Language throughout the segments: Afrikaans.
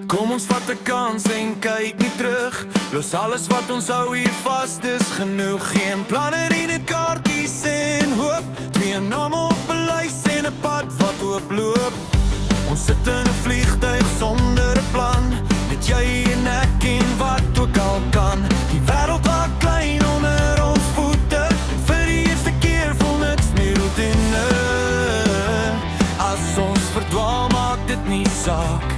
Kom ons vat 'n kans en kyk nie terug. Los alles wat ons hou hier vas, dis genoeg. Geen planne nie, net kaartjies en hoop. Twee name op 'n lys en 'n pad wat ooploop. Ons sit in 'n vliegtuig sonder 'n plan. Net jy en ek en wat ook al kan. Die wêreld raak klein onder ons voete. Vir die eerste keer voel niks meer routine. As ons verdwaal, maak dit nie saak.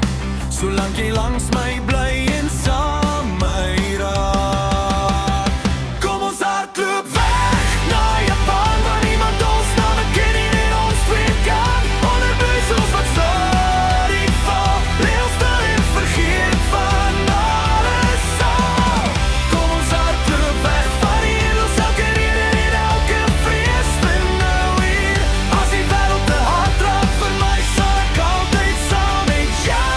Solank jy langs my bly en saam my raak. Kom ons hardloop weg na Japan, waar niemand ons name ken nie en ons twee kan. Onder bruisels wat stadig val, lê ons stil en vergeet van alles al. Kom ons hardloop weg van hier, los elke rede en elke vrees vir nou hier. As die wêreld te hard raak vir my, sal ek altyd saam met jou.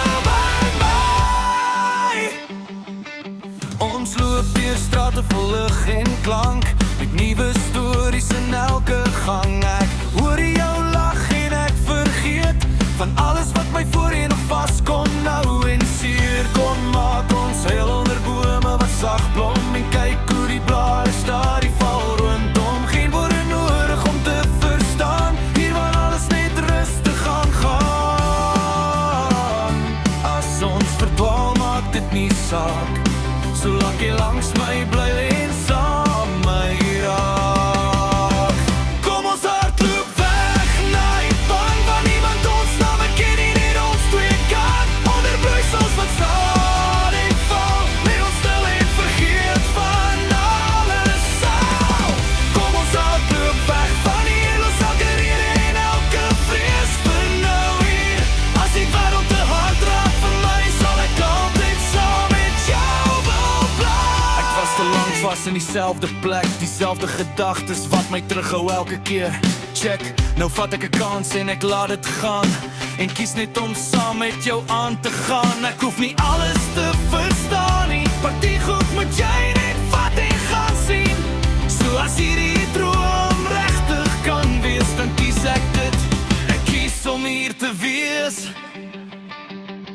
Ons loop deur strate vol lig en klank, met nuwe stories in elke gang. Ek hoor jou lag en ek vergeet van alles wat my voorheen nog vas kon nou en seer. Kom maak ons heel onder bome wat sag blom en kyk hoe die blare stadig val rondom. Geen woorde nodig om te verstaan, hier waar alles net rustig gaan. As ons verdwaal, maak dit nie saak. Solank jy langs my bly en saam my raak. Kom ons hardloop weg na Japan, waar niemand ons name ken nie en ons twee kan. Onder bruisels wat stadig val, lê ons stil en vergeet van alles al. Kom ons hardloop weg van hier, los elke rede en elke vrees vir nou hier. As die wêreld te hard raak vir my, sal ek altyd saam met jou. Te lang vas in diezelfde plek, diezelfde gedagtes wat my terughou elke keer. Check, nou vat ek 'n kans en ek laat dit gaan. En kies net om saam met jou aan te gaan. Ek hoef nie alles te verstaan nie, party goed moet jy net vat en gaan sien. So as hierdie droom regtig kan wees, dan kies ek dit. Ek kies om hier te wees.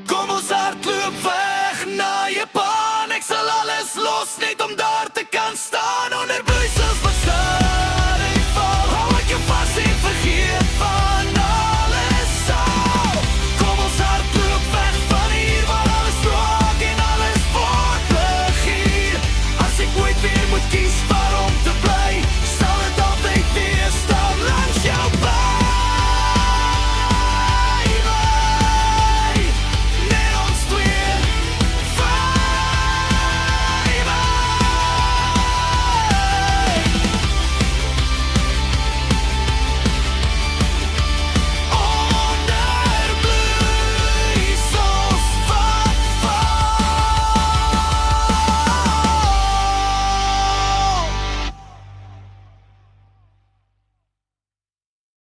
Kom ons hardloop weg na Japan. Ek sal alles los net om daar te kan staan onder